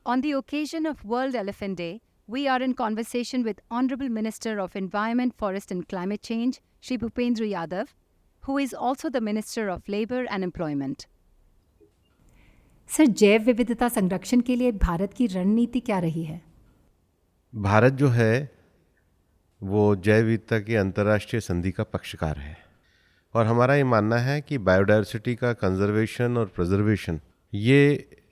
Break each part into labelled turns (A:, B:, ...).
A: On the occasion of World Elephant Day, we are in conversation with Honorable Minister of Environment, Forest and Climate Change, Shri Bhupendra Yadav, who is also the Minister of Labour and Employment. Sir, जैव विविधता संरक्षण के लिए भारत की रणनीति क्या रही है?
B: भारत जो है वो जैव विविधता की अंतर्राष्ट्रीय संधि का पक्षकार है और हमारा ये मानना है कि बायोडायवर्सिटी का कंजर्वेशन और प्रिजर्वेशन ये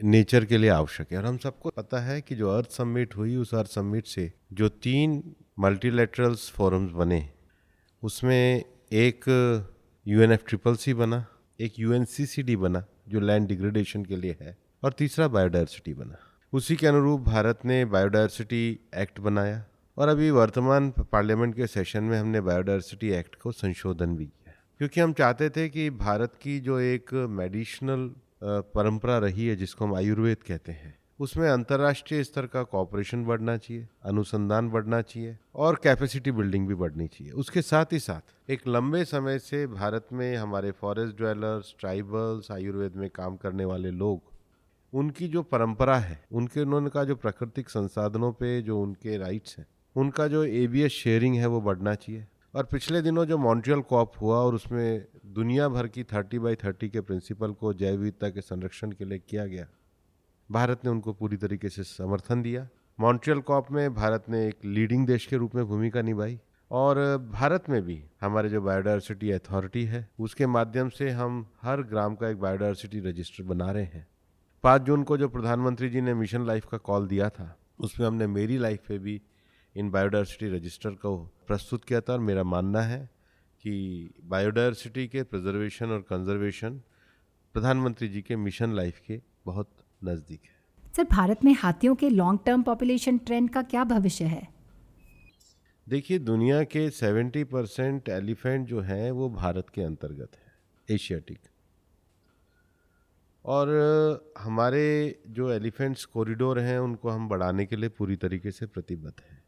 B: नेचर के लिए आवश्यक है। और हम सबको पता है कि जो अर्थ समिट हुई, उस अर्थ समिट से जो 3 मल्टीलैटरल्स फोरम्स बने, उसमें एक UNFCCC बना, एक UNCCD बना जो लैंड डिग्रेडेशन के लिए है, और तीसरा बायोडायवर्सिटी बना। उसी के अनुरूप भारत ने बायोडायवर्सिटी एक्ट बनाया और अभी वर्तमान पार्लियामेंट के सेशन में हमने बायोडायवर्सिटी एक्ट को संशोधन भी किया, क्योंकि हम चाहते थे कि भारत की जो एक मेडिसिनल परंपरा रही है जिसको हम आयुर्वेद कहते हैं, उसमें अंतर्राष्ट्रीय स्तर का कोऑपरेशन बढ़ना चाहिए, अनुसंधान बढ़ना चाहिए और कैपेसिटी बिल्डिंग भी बढ़नी चाहिए। उसके साथ ही साथ एक लंबे समय से भारत में हमारे फॉरेस्ट ड्वेलर्स, ट्राइबल्स, आयुर्वेद में काम करने वाले लोग, उनकी जो परंपरा है, उनका जो प्राकृतिक संसाधनों पे जो उनके राइट्स हैं, उनका जो ABS शेयरिंग है वो बढ़ना चाहिए। और पिछले दिनों जो मॉन्ट्रियल कॉप हुआ और उसमें दुनिया भर की 30x30 के प्रिंसिपल को जैव विविधता के संरक्षण के लिए किया गया, भारत ने उनको पूरी तरीके से समर्थन दिया। मॉन्ट्रियल कॉप में भारत ने एक लीडिंग देश के रूप में भूमिका निभाई और भारत में भी हमारे जो बायोडायवर्सिटी अथॉरिटी है, उसके माध्यम से हम हर ग्राम का एक बायोडायवर्सिटी रजिस्टर बना रहे हैं। 5 जून को जो प्रधानमंत्री जी ने मिशन लाइफ का कॉल दिया था, उसमें हमने मेरी लाइफ पे भी इन बायोडायवर्सिटी रजिस्टर को प्रस्तुत किया था और मेरा मानना है कि बायोडायवर्सिटी के प्रिजर्वेशन और कंजर्वेशन प्रधानमंत्री जी के मिशन लाइफ के बहुत नज़दीक है।
A: सर, भारत में हाथियों के लॉन्ग टर्म पॉपुलेशन ट्रेंड का क्या भविष्य है?
B: देखिए, दुनिया के 70% एलिफेंट जो हैं वो भारत के अंतर्गत है, एशियाटिक। और हमारे जो एलिफेंट्स कॉरिडोर हैं उनको हम बढ़ाने के लिए पूरी तरीके से प्रतिबद्ध हैं।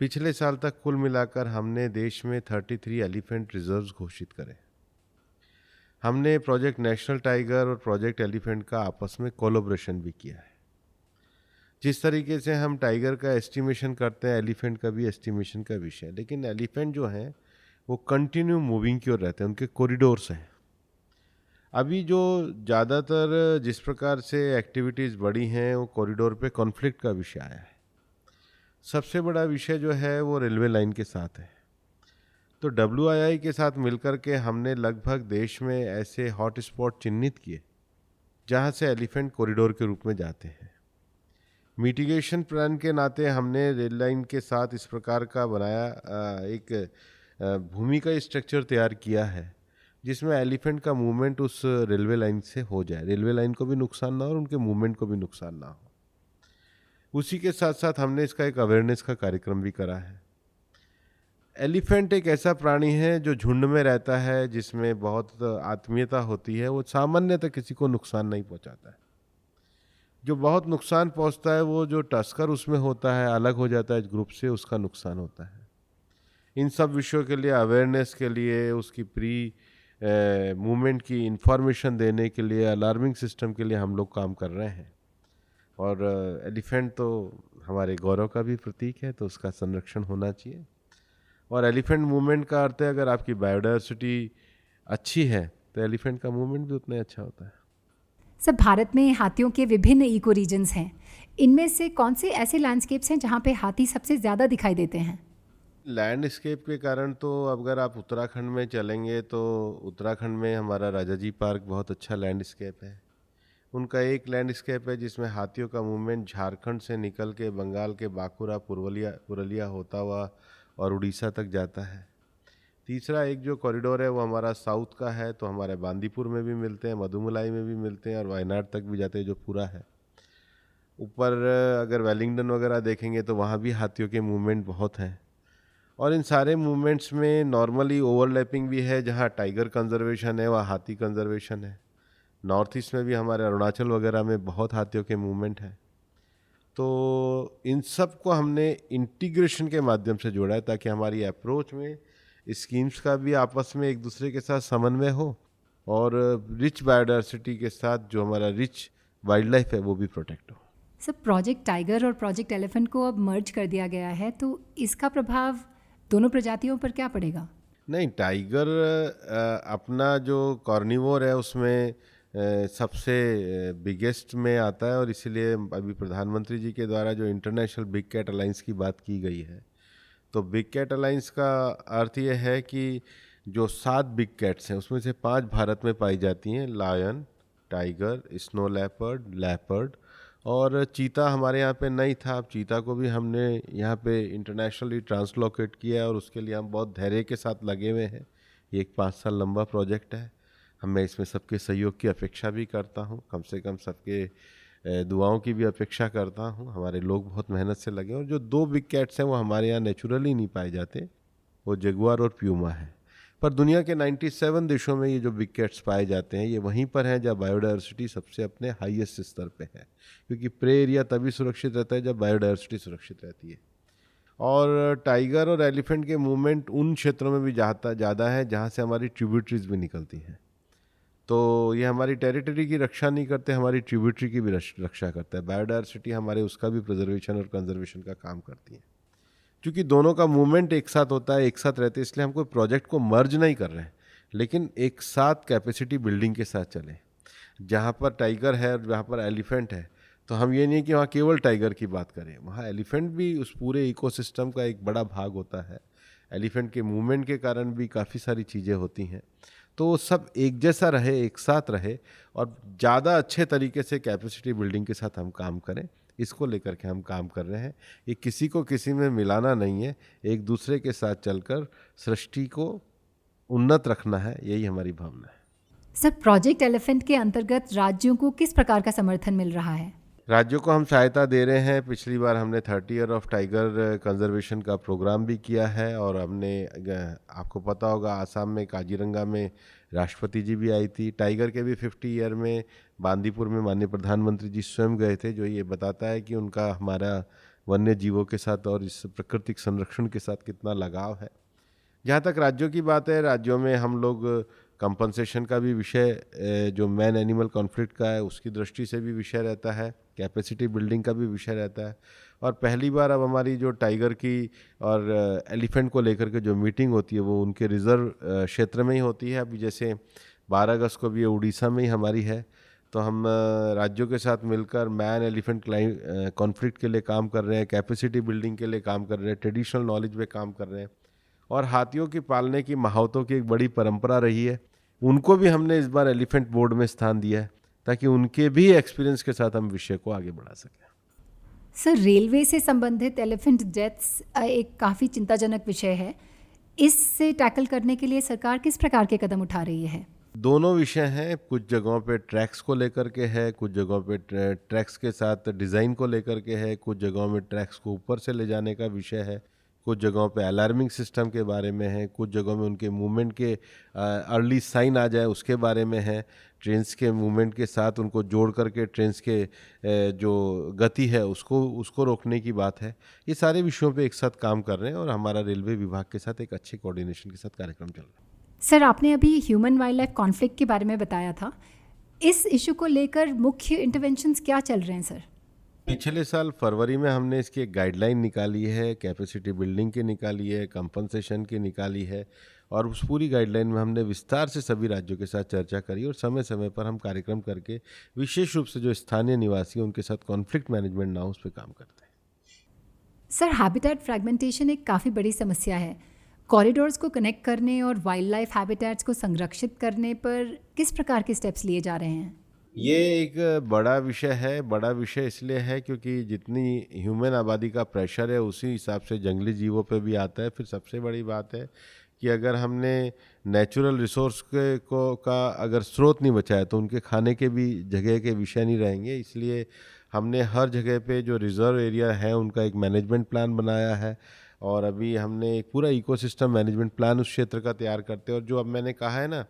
B: पिछले साल तक कुल मिलाकर हमने देश में 33 एलिफेंट रिजर्व्स घोषित करे। हमने प्रोजेक्ट नेशनल टाइगर और प्रोजेक्ट एलिफेंट का आपस में कोलैबोरेशन भी किया है। जिस तरीके से हम टाइगर का एस्टिमेशन करते हैं, एलिफेंट का भी एस्टिमेशन का विषय है, लेकिन एलिफेंट जो हैं वो कंटिन्यू मूविंग की ओर रहते हैं, उनके कॉरिडोर्स हैं। अभी जो ज़्यादातर जिस प्रकार से एक्टिविटीज़ बढ़ी हैं वो कॉरिडोर पे कॉन्फ्लिक्ट का विषय आया है। सबसे बड़ा विषय जो है वो रेलवे लाइन के साथ है। तो WII के साथ मिलकर के हमने लगभग देश में ऐसे हॉट स्पॉट चिन्हित किए जहाँ से एलिफेंट कॉरिडोर के रूप में जाते हैं। मिटिगेशन प्लान के नाते हमने रेल लाइन के साथ इस प्रकार का बनाया, एक भूमि का स्ट्रक्चर तैयार किया है जिसमें एलिफेंट का मूवमेंट उस रेलवे लाइन से हो जाए, रेलवे लाइन को भी नुकसान ना हो और उनके मूवमेंट को भी नुकसान ना हो। उसी के साथ साथ हमने इसका एक अवेयरनेस का कार्यक्रम भी करा है। एलिफेंट एक ऐसा प्राणी है जो झुंड में रहता है, जिसमें बहुत आत्मीयता होती है। वो सामान्यतः किसी को नुकसान नहीं पहुंचाता है। जो बहुत नुकसान पहुंचता है वो जो टस्कर उसमें होता है, अलग हो जाता है इस ग्रुप से, उसका नुकसान होता है। इन सब विषयों के लिए अवेयरनेस के लिए, उसकी प्री मूवमेंट की इंफॉर्मेशन देने के लिए, अलार्मिंग सिस्टम के लिए हम लोग काम कर रहे हैं। और एलिफेंट तो हमारे गौरव का भी प्रतीक है, तो उसका संरक्षण होना चाहिए। और एलिफेंट मूवमेंट का अर्थ है, अगर आपकी बायोडायवर्सिटी अच्छी है तो एलिफेंट का मूवमेंट भी उतना अच्छा होता है।
A: सर, भारत में हाथियों के विभिन्न इको रीजन्स हैं। इनमें से कौन से ऐसे लैंडस्केप्स हैं जहाँ पे हाथी सबसे ज़्यादा दिखाई देते हैं?
B: लैंडस्केप के कारण तो अगर आप उत्तराखंड में चलेंगे तो उत्तराखंड में हमारा राजाजी पार्क बहुत अच्छा लैंडस्केप है। उनका एक लैंडस्केप है जिसमें हाथियों का मूवमेंट झारखंड से निकल के बंगाल के बांकुरा, पुरुलिया होता हुआ और उड़ीसा तक जाता है। तीसरा एक जो कॉरिडोर है वो हमारा साउथ का है, तो हमारे बांदीपुर में भी मिलते हैं, मधुमलाई में भी मिलते हैं और वायनाड तक भी जाते हैं, जो पूरा है। ऊपर अगर वेलिंगडन वगैरह देखेंगे तो वहाँ भी हाथियों के मूवमेंट बहुत हैं। और इन सारे मूवमेंट्स में नॉर्मली ओवरलैपिंग भी है, जहाँ टाइगर कंजर्वेशन है वहाँ हाथी कंजर्वेशन है। नॉर्थ ईस्ट में भी हमारे अरुणाचल वगैरह में बहुत हाथियों के मूवमेंट है। तो इन सब को हमने इंटीग्रेशन के माध्यम से जोड़ा है ताकि हमारी अप्रोच में स्कीम्स का भी आपस में एक दूसरे के साथ समन्वय हो और रिच बायोडायवर्सिटी के साथ जो हमारा रिच वाइल्ड लाइफ है वो भी प्रोटेक्ट हो।
A: सर, प्रोजेक्ट टाइगर और प्रोजेक्ट एलिफेंट को अब मर्ज कर दिया गया है, तो इसका प्रभाव दोनों प्रजातियों पर क्या पड़ेगा?
B: नहीं, टाइगर अपना जो कॉर्निवोर है उसमें सबसे बिगेस्ट में आता है, और इसीलिए अभी प्रधानमंत्री जी के द्वारा जो इंटरनेशनल बिग कैट अलायंस की बात की गई है, तो बिग कैट अलायंस का अर्थ ये है कि जो 7 बिग कैट्स हैं उसमें से 5 भारत में पाई जाती हैं, lion, tiger, snow leopard, leopard, और चीता हमारे यहाँ पे नहीं था। अब चीता को भी हमने यहाँ पे इंटरनेशनली ट्रांसलोकेट किया है, और उसके लिए हम बहुत धैर्य के साथ लगे हुए हैं। ये एक 5 साल लंबा प्रोजेक्ट है। मैं इसमें सबके सहयोग की अपेक्षा भी करता हूँ, कम से कम सबके दुआओं की भी अपेक्षा करता हूँ। हमारे लोग बहुत मेहनत से लगे, और जो 2 बिग कैट्स हैं वो हमारे यहाँ नेचुरली नहीं पाए जाते, वो जगुआर और प्यूमा है। पर दुनिया के 97 देशों में ये जो बिग कैट्स पाए जाते हैं, ये वहीं पर हैं जहाँ बायोडायवर्सिटी सबसे अपने हाईएस्ट स्तर पे है, क्योंकि प्रे एरिया तभी सुरक्षित रहता है जब बायोडायवर्सिटी सुरक्षित रहती है। और टाइगर और एलिफेंट के मूवमेंट उन क्षेत्रों में भी ज़्यादा है जहाँ से हमारी ट्रिब्यूटरीज भी निकलती हैं। तो ये हमारी टेरिटरी की रक्षा नहीं करते, हमारी ट्रिब्यूटरी की भी रक्षा करता है। बायोडायवर्सिटी हमारे उसका भी प्रिजर्वेशन और कंजर्वेशन का काम करती है। क्योंकि दोनों का मूवमेंट एक साथ होता है, एक साथ रहते हैं, इसलिए हम कोई प्रोजेक्ट को मर्ज नहीं कर रहे हैं, लेकिन एक साथ कैपेसिटी बिल्डिंग के साथ चलें। जहाँ पर टाइगर है और जहाँ पर एलिफेंट है, तो हम ये नहीं कि वहाँ केवल टाइगर की बात करें, वहाँ एलिफेंट भी उस पूरे इकोसिस्टम का एक बड़ा भाग होता है। एलिफेंट के मूवमेंट के कारण भी काफ़ी सारी चीज़ें होती हैं, तो सब एक जैसा रहे, एक साथ रहे, और ज़्यादा अच्छे तरीके से कैपेसिटी बिल्डिंग के साथ हम काम करें, इसको लेकर के हम काम कर रहे हैं। ये किसी को किसी में मिलाना नहीं है, एक दूसरे के साथ चलकर सृष्टि को उन्नत रखना है, यही हमारी भावना है।
A: सर, प्रोजेक्ट एलिफेंट के अंतर्गत राज्यों को किस प्रकार का समर्थन मिल रहा है?
B: राज्यों को हम सहायता दे रहे हैं। पिछली बार हमने 30 ईयर ऑफ टाइगर कंजर्वेशन का प्रोग्राम भी किया है, और हमने, आपको पता होगा, आसाम में काजीरंगा में राष्ट्रपति जी भी आई थी। टाइगर के भी 50 ईयर में बांदीपुर में माननीय प्रधानमंत्री जी स्वयं गए थे, जो ये बताता है कि उनका हमारा वन्य जीवों के साथ और इस प्राकृतिक संरक्षण के साथ कितना लगाव है। जहाँ तक राज्यों की बात है, राज्यों में हम लोग कंपनसेशन का भी विषय, जो मैन एनिमल कॉन्फ्लिक्ट का है उसकी दृष्टि से भी विषय रहता है, कैपेसिटी बिल्डिंग का भी विषय रहता है। और पहली बार अब हमारी जो टाइगर की और एलिफेंट को लेकर के जो मीटिंग होती है वो उनके रिजर्व क्षेत्र में ही होती है। अभी जैसे 12 अगस्त को भी ये उड़ीसा में ही हमारी है, तो हम राज्यों के साथ मिलकर मैन एलिफेंट कॉन्फ्लिक्ट के लिए काम कर रहे हैं, कैपेसिटी बिल्डिंग के लिए काम कर रहे हैं, ट्रेडिशनल नॉलेज पे काम कर रहे हैं। और हाथियों की पालने की महावतों की एक बड़ी परंपरा रही है, उनको भी हमने इस बार एलिफेंट बोर्ड में स्थान दिया है, ताकि उनके भी एक्सपीरियंस के साथ हम विषय को आगे बढ़ा सकें।
A: सर, रेलवे से संबंधित एलिफेंट डेथ्स एक काफ़ी चिंताजनक विषय है। इससे टैकल करने के लिए सरकार किस प्रकार के कदम उठा रही है?
B: दोनों विषय हैं। कुछ जगहों पे ट्रैक्स को लेकर के है, कुछ जगहों पे ट्रैक्स के साथ डिज़ाइन को लेकर के है, कुछ जगहों में ट्रैक्स को ऊपर से ले जाने का विषय है, कुछ जगहों पे अलार्मिंग सिस्टम के बारे में है, कुछ जगहों में उनके मूवमेंट के अर्ली साइन आ जाए उसके बारे में है, ट्रेन्स के मूवमेंट के साथ उनको जोड़ करके ट्रेन्स के जो गति है उसको रोकने की बात है। ये सारे विषयों पे एक साथ काम कर रहे हैं, और हमारा रेलवे विभाग के साथ एक अच्छे कोऑर्डिनेशन के साथ कार्यक्रम चल रहा है।
A: सर, आपने अभी ह्यूमन वाइल्ड लाइफ कॉन्फ्लिक्ट के बारे में बताया था। इस इशू को लेकर मुख्य इंटरवेंशंस क्या चल रहे हैं सर?
B: पिछले साल फरवरी में हमने इसकी एक गाइडलाइन निकाली है, कैपेसिटी बिल्डिंग की निकाली है, कंपनसेशन की निकाली है, और उस पूरी गाइडलाइन में हमने विस्तार से सभी राज्यों के साथ चर्चा करी, और समय समय पर हम कार्यक्रम करके विशेष रूप से जो स्थानीय निवासी उनके साथ कॉन्फ्लिक्ट मैनेजमेंट ना हो उस पर काम करते हैं।
A: सर, हैबिटेट फ्रैगमेंटेशन एक काफ़ी बड़ी समस्या है। कॉरिडोर्स को कनेक्ट करने और वाइल्ड लाइफ हैबिटेट्स को संरक्षित करने पर किस प्रकार के स्टेप्स लिए जा रहे हैं?
B: ये एक बड़ा विषय है। बड़ा विषय इसलिए है क्योंकि जितनी ह्यूमन आबादी का प्रेशर है उसी हिसाब से जंगली जीवों पे भी आता है। फिर सबसे बड़ी बात है कि अगर हमने नेचुरल रिसोर्स का अगर स्रोत नहीं बचाया तो उनके खाने के भी जगह के विषय नहीं रहेंगे। इसलिए हमने हर जगह पे जो रिजर्व एरिया है उनका एक मैनेजमेंट प्लान बनाया है, और अभी हमने एक पूरा इकोसिस्टम मैनेजमेंट प्लान उस क्षेत्र का तैयार करते हैं। और जो अब मैंने कहा है ना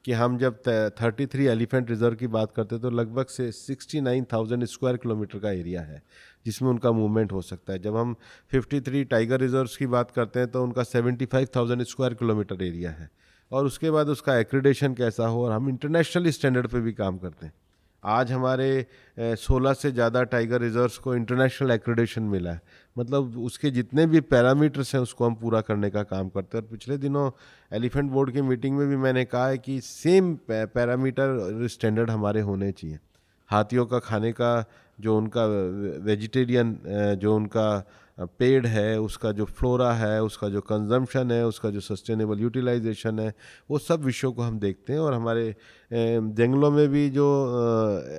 B: कि हम जब 33 एलिफेंट रिजर्व की बात करते हैं तो लगभग से 69,000 स्क्वायर किलोमीटर का एरिया है जिसमें उनका मूवमेंट हो सकता है। जब हम 53 टाइगर रिजर्व्स की बात करते हैं तो उनका 75,000 स्क्वायर किलोमीटर एरिया है, और उसके बाद उसका एक्रीडेशन कैसा हो, और हम इंटरनेशनल स्टैंडर्ड पे भी काम करते हैं। आज हमारे 16 से ज़्यादा टाइगर रिजर्व्स को इंटरनेशनल एक्रेडिटेशन मिला है। मतलब उसके जितने भी पैरामीटर्स हैं उसको हम पूरा करने का काम करते हैं। और पिछले दिनों एलिफेंट बोर्ड की मीटिंग में भी मैंने कहा है कि सेम पैरामीटर स्टैंडर्ड हमारे होने चाहिए। हाथियों का खाने का जो उनका वेजिटेरियन जो उनका पेड़ है, उसका जो फ्लोरा है, उसका जो कंजम्पशन है, उसका जो सस्टेनेबल यूटिलाइजेशन है, वो सब विषयों को हम देखते हैं। और हमारे जंगलों में भी जो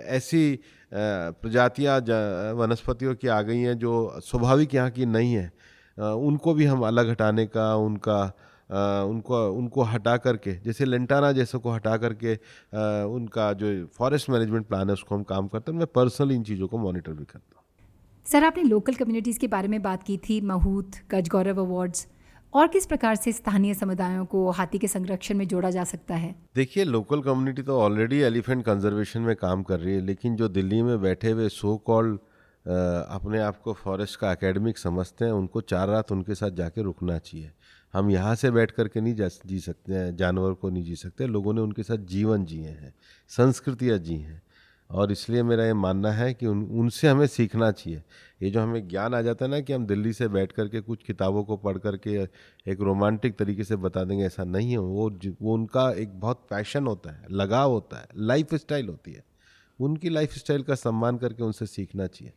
B: ऐसी प्रजातियां वनस्पतियों की आ गई हैं जो स्वाभाविक यहाँ की नहीं है, उनको भी हम अलग हटाने का उनको हटा करके, जैसे लेंटाना जैसे को हटा करके उनका जो फॉरेस्ट मैनेजमेंट प्लान है उसको हम काम करते हैं। मैं पर्सनली इन चीज़ों को मॉनिटर भी करता हूँ।
A: सर, आपने लोकल कम्युनिटीज़ के बारे में बात की थी, महूत, गज गौरव अवार्ड्स, और किस प्रकार से स्थानीय समुदायों को हाथी के संरक्षण में जोड़ा जा सकता है?
B: देखिए, लोकल कम्युनिटी तो ऑलरेडी एलिफेंट कंजर्वेशन में काम कर रही है, लेकिन जो दिल्ली में बैठे हुए सो कॉल्ड अपने आप को फॉरेस्ट का एकेडमिक समझते हैं, उनको 4 रात उनके साथ जाके रुकना चाहिए। हम यहाँ से बैठ करके नहीं जी सकते हैं, जानवर को नहीं जी सकते। लोगों ने उनके साथ जीवन जिए हैं, संस्कृतियाँ जी हैं, और इसलिए मेरा ये मानना है कि उनसे हमें सीखना चाहिए। ये जो हमें ज्ञान आ जाता है ना कि हम दिल्ली से बैठ करके कुछ किताबों को पढ़ करके एक रोमांटिक तरीके से बता देंगे, ऐसा नहीं है। वो उनका एक बहुत पैशन होता है, लगाव होता है, लाइफ स्टाइल होती है। उनकी लाइफ स्टाइल का सम्मान करके उनसे सीखना चाहिए।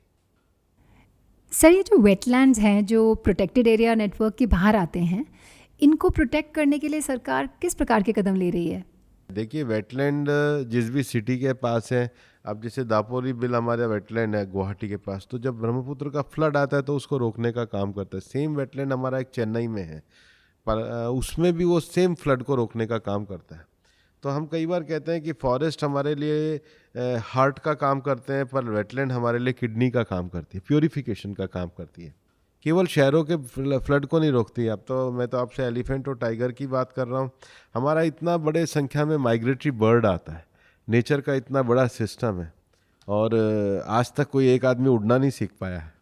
A: सर, ये जो वेटलैंड्स हैं जो प्रोटेक्टेड एरिया नेटवर्क के बाहर आते हैं, इनको प्रोटेक्ट करने के लिए सरकार किस प्रकार के कदम ले रही है?
B: देखिए, वेटलैंड जिस भी सिटी के पास है, अब जैसे दापोरी बिल हमारा वेटलैंड है गुवाहाटी के पास, तो जब ब्रह्मपुत्र का फ्लड आता है तो उसको रोकने का काम करता है। सेम वेटलैंड हमारा एक चेन्नई में है, पर उसमें भी वो सेम फ्लड को रोकने का काम करता है। तो हम कई बार कहते हैं कि फॉरेस्ट हमारे लिए हार्ट का काम करते हैं, पर वेटलैंड हमारे लिए किडनी का काम करती है, प्योरीफिकेशन का काम करती है। केवल शहरों के फ्लड को नहीं रोकती। अब तो मैं तो आपसे एलिफेंट और टाइगर की बात कर रहा हूँ। हमारा इतना बड़े संख्या में माइग्रेटरी बर्ड आता है, नेचर का इतना बड़ा सिस्टम है, और आज तक कोई एक आदमी उड़ना नहीं सीख पाया है,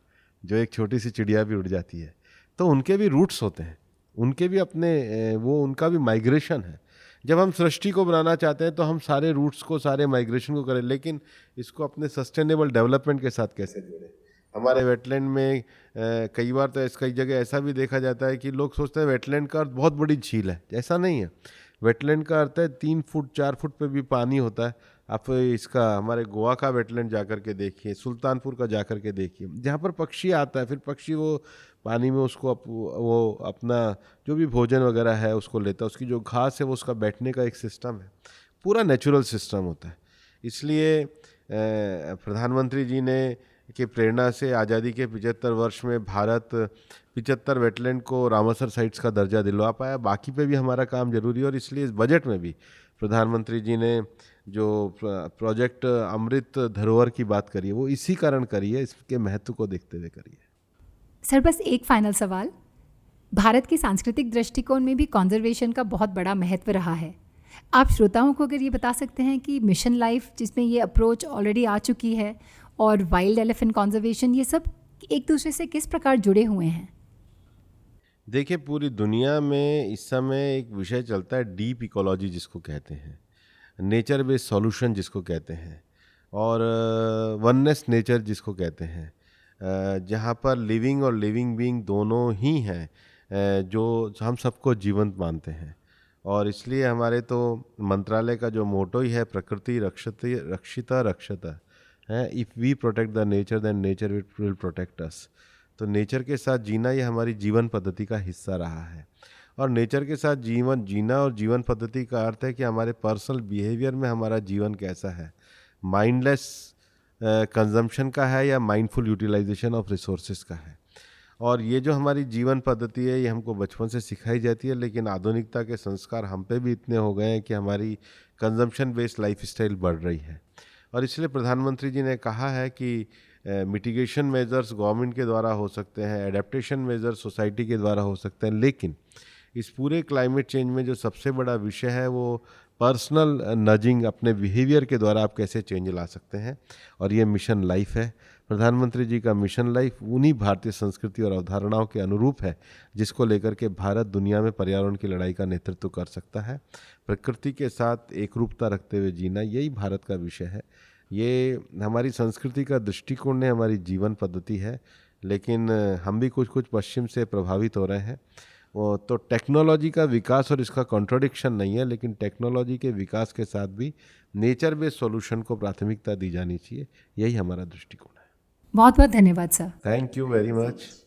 B: जो एक छोटी सी चिड़िया भी उड़ जाती है। तो उनके भी रूट्स होते हैं, उनके भी अपने उनका भी माइग्रेशन है। जब हम सृष्टि को बनाना चाहते हैं तो हम सारे रूट्स को, सारे माइग्रेशन को करें, लेकिन इसको अपने सस्टेनेबल डेवलपमेंट के साथ कैसे जोड़ें। हमारे वेटलैंड में कई बार तो कई जगह ऐसा भी देखा जाता है कि लोग सोचते हैं वेटलैंड का अर्थ बहुत बड़ी झील है। ऐसा नहीं है। वेटलैंड का अर्थ है 3 फुट 4 फुट पे भी पानी होता है। आप इसका हमारे गोवा का वेटलैंड जा कर के देखिए, सुल्तानपुर का जा कर के देखिए, जहाँ पर पक्षी आता है, फिर पक्षी वो पानी में उसको वो अपना जो भी भोजन वगैरह है उसको लेता है, उसकी जो घास है वो उसका बैठने का एक सिस्टम है, पूरा नेचुरल सिस्टम होता है। इसलिए प्रधानमंत्री जी ने की प्रेरणा से आज़ादी के 75 वर्ष में भारत 75 वेटलैंड को रामसर साइट्स का दर्जा दिलवा पाया। बाकी पे भी हमारा काम जरूरी है, और इसलिए इस बजट में भी प्रधानमंत्री जी ने जो प्रोजेक्ट अमृत धरोहर की बात करी है वो इसी कारण करी है, इसके महत्व को देखते हुए करी है।
A: सर, बस एक फाइनल सवाल। भारत के सांस्कृतिक दृष्टिकोण में भी कंजर्वेशन का बहुत बड़ा महत्व रहा है। आप श्रोताओं को अगर ये बता सकते हैं कि मिशन लाइफ, जिसमें ये अप्रोच ऑलरेडी आ चुकी है, और वाइल्ड एलिफेंट कंजर्वेशन, ये सब एक दूसरे से किस प्रकार जुड़े हुए हैं?
B: देखिए, पूरी दुनिया में इस समय एक विषय चलता है, डीप इकोलॉजी जिसको कहते हैं, नेचर बेस्ड सॉल्यूशन जिसको कहते हैं, और वननेस नेचर जिसको कहते हैं, जहाँ पर लिविंग और लिविंग बीइंग दोनों ही हैं, जो हम सबको जीवंत मानते हैं। और इसलिए हमारे तो मंत्रालय का जो मोटो ही है, प्रकृति रक्षिता रक्षता है। If we protect the nature then nature will protect us. तो नेचर के साथ जीना ये हमारी जीवन पद्धति का हिस्सा रहा है, और नेचर के साथ जीवन जीना और जीवन पद्धति का अर्थ है कि हमारे पर्सनल बिहेवियर में हमारा जीवन कैसा है, माइंडलेस कंजम्पशन का है या माइंडफुल यूटिलाइजेशन ऑफ रिसोर्सेज का है। और ये जो हमारी जीवन पद्धति है ये हमको बचपन से सिखाई जाती है, लेकिन आधुनिकता के संस्कार हम पे भी इतने हो गए हैं कि हमारी कंजम्पशन बेस्ड लाइफस्टाइल बढ़ रही है। और इसलिए प्रधानमंत्री जी ने कहा है कि मिटिगेशन मेजर्स गवर्नमेंट के द्वारा हो सकते हैं, एडेप्टेशन मेजर्स सोसाइटी के द्वारा हो सकते हैं, लेकिन इस पूरे क्लाइमेट चेंज में जो सबसे बड़ा विषय है वो पर्सनल नजिंग, अपने बिहेवियर के द्वारा आप कैसे चेंज ला सकते हैं। और ये मिशन लाइफ है। प्रधानमंत्री जी का मिशन लाइफ उन्हीं भारतीय संस्कृति और अवधारणाओं के अनुरूप है जिसको लेकर के भारत दुनिया में पर्यावरण की लड़ाई का नेतृत्व कर सकता है। प्रकृति के साथ एकरूपता रखते हुए जीना, यही भारत का विषय है। ये हमारी संस्कृति का दृष्टिकोण है, हमारी जीवन पद्धति है, लेकिन हम भी कुछ कुछ पश्चिम से प्रभावित हो रहे हैं। तो टेक्नोलॉजी का विकास और इसका कॉन्ट्रडिक्शन नहीं है, लेकिन टेक्नोलॉजी के विकास के साथ भी नेचर बेस्ड सॉल्यूशन को प्राथमिकता दी जानी चाहिए, यही हमारा दृष्टिकोण है।
A: बहुत बहुत धन्यवाद sir.
B: Thank you very much.